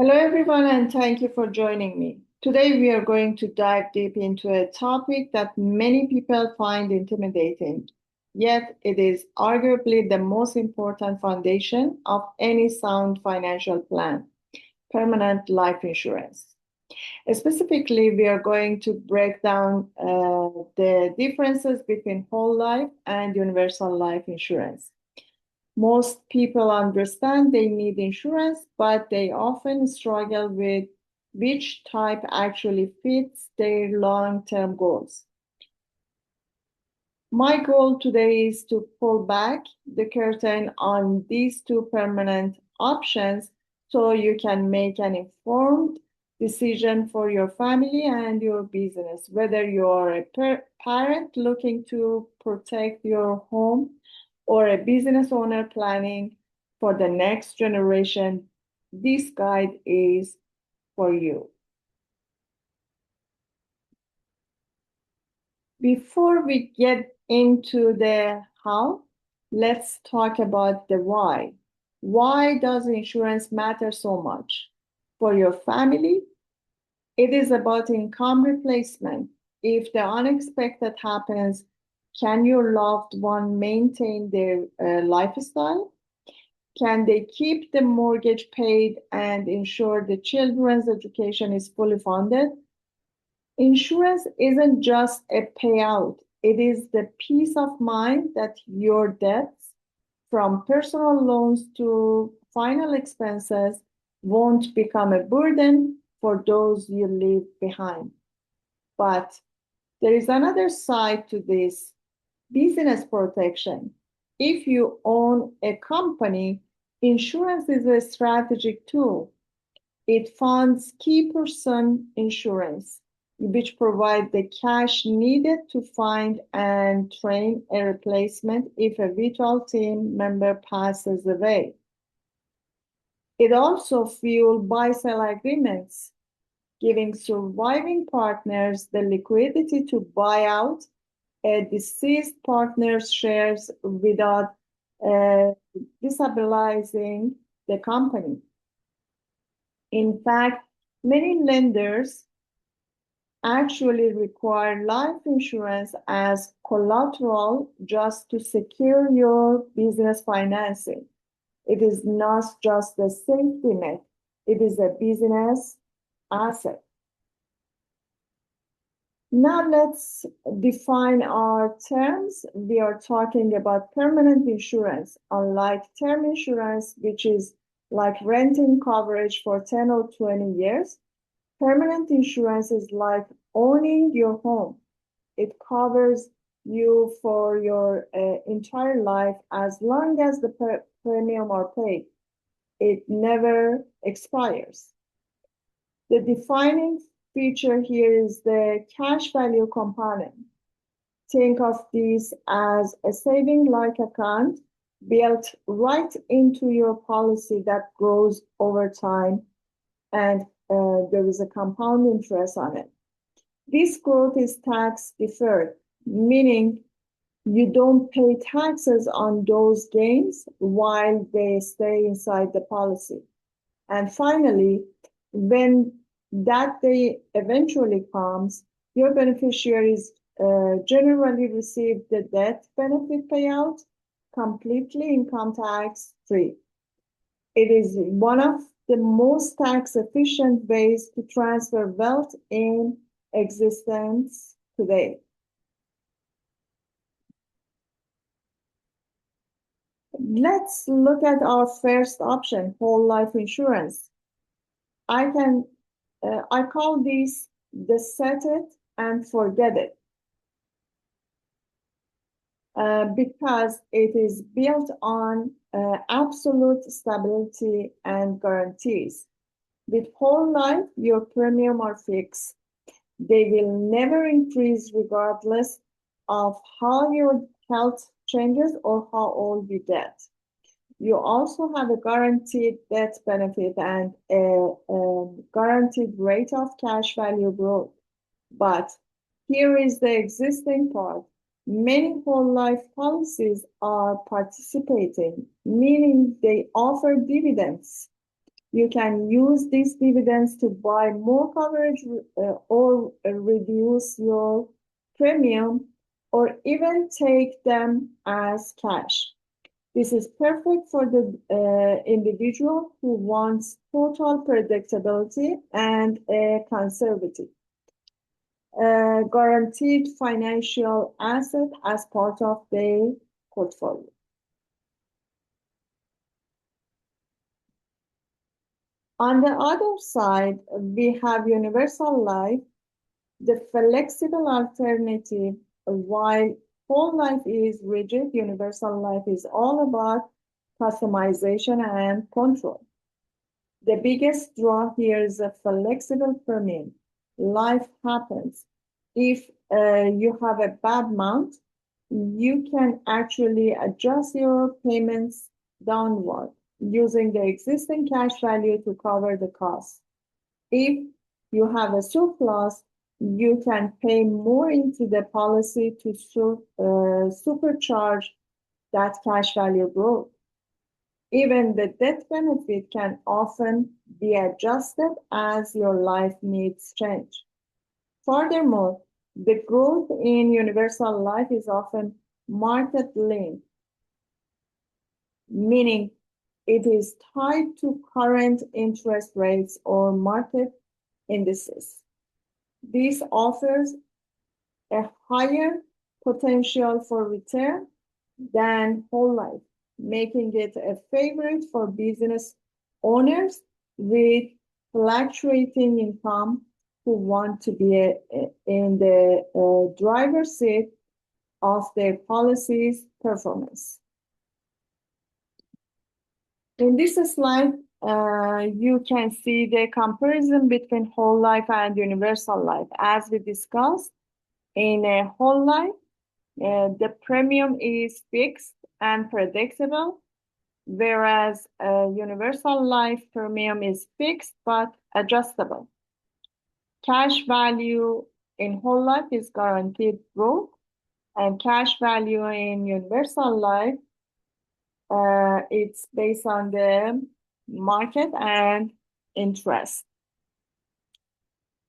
Hello, everyone, and thank you for joining me. Today, we are going to dive deep into a topic that many people find intimidating, yet, it is arguably the most important foundation of any sound financial plan: permanent life insurance. Specifically, we are going to break down the differences between whole life and universal life insurance. Most people understand they need insurance, but they often struggle with which type actually fits their long-term goals. My goal today is to pull back the curtain on these two permanent options so you can make an informed decision for your family and your business, whether you're a parent looking to protect your home or a business owner planning for the next generation. This guide is for you. Before we get into the how, let's talk about the why. Why does insurance matter so much? For your family, it is about income replacement. If the unexpected happens, can your loved one maintain their lifestyle? Can they keep the mortgage paid and ensure the children's education is fully funded? Insurance isn't just a payout, it is the peace of mind that your debts, from personal loans to final expenses, won't become a burden for those you leave behind. But there is another side to this: business protection. If you own a company, insurance is a strategic tool. It funds key person insurance, which provide the cash needed to find and train a replacement if a vital team member passes away. It also fuels buy-sell agreements, giving surviving partners the liquidity to buy out a deceased partner's shares without uh, destabilizing the company. In fact, many lenders actually require life insurance as collateral just to secure your business financing. It is not just a safety net, it is a business asset. Now let's define our terms. We are talking about permanent insurance, unlike term insurance, which is like renting coverage for 10 or 20 years. Permanent insurance is like owning your home. It covers you for your entire life as long as the premium are paid. It never expires. The defining feature here is the cash value component. Think of this as a saving-like account built right into your policy that grows over time, and there is a compound interest on it. This growth is tax deferred, meaning you don't pay taxes on those gains while they stay inside the policy. And finally, when that day eventually comes, your beneficiaries generally receive the death benefit payout completely income tax free. It is one of the most tax efficient ways to transfer wealth in existence today. Let's look at our first option, whole life insurance. I can I call this the set it and forget it because it is built on absolute stability and guarantees. With whole life, your premium are fixed. They will never increase regardless of how your health changes or how old you get. You also have a guaranteed death benefit and a guaranteed rate of cash value growth. But here is the existing part. Many whole life policies are participating, meaning they offer dividends. You can use these dividends to buy more coverage or reduce your premium or even take them as cash. This is perfect for the individual who wants total predictability and a conservative, guaranteed financial asset as part of their portfolio. On the other side, we have universal life, the flexible alternative. While whole life is rigid, universal life is all about customization and control. The biggest draw here is a flexible premium. Life happens. If you have a bad month, you can actually adjust your payments downward using the existing cash value to cover the cost. If you have a surplus, you can pay more into the policy to supercharge that cash value growth. Even the death benefit can often be adjusted as your life needs change. Furthermore, the growth in universal life is often market linked, meaning it is tied to current interest rates or market indices. This offers a higher potential for return than whole life, making it a favorite for business owners with fluctuating income who want to be in the driver's seat of their policy's performance. In this slide, you can see the comparison between whole life and universal life. As we discussed, in a whole life, the premium is fixed and predictable, whereas a universal life premium is fixed but adjustable. Cash value in whole life is guaranteed growth, and cash value in universal life, it's based on the market and interest.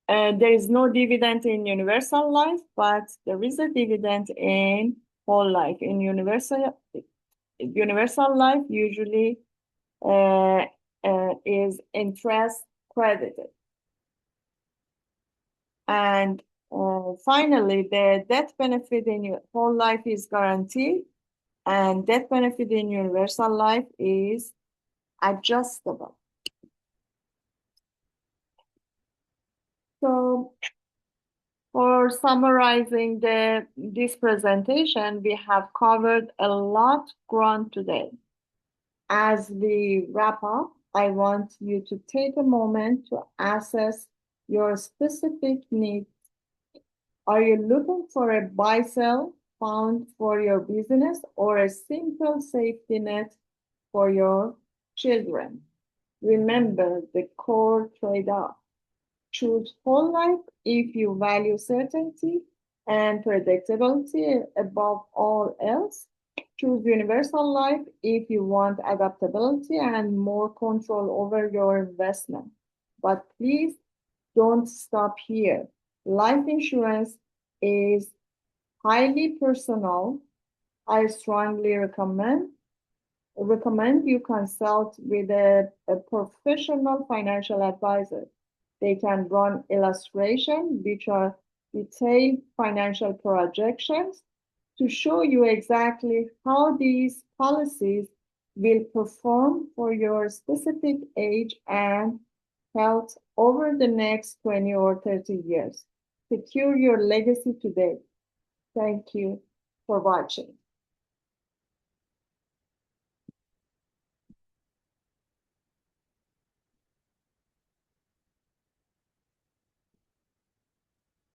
There is no dividend in universal life, but there is a dividend in whole life. In universal life, usually is interest credited. And finally, the death benefit in whole life is guaranteed, and death benefit in universal life is adjustable. So for summarizing this presentation, we have covered a lot ground today. As we wrap up, I want you to take a moment to assess your specific needs. Are you looking for a buy-sell fund for your business or a simple safety net for your children? Remember the core trade-off. Choose whole life if you value certainty and predictability above all else. Choose universal life if you want adaptability and more control over your investment. But please don't stop here. Life insurance is highly personal. I strongly recommend you consult with a professional financial advisor. They can run illustrations, which are detailed financial projections, to show you exactly how these policies will perform for your specific age and health over the next 20 or 30 years. Secure your legacy today. Thank you for watching.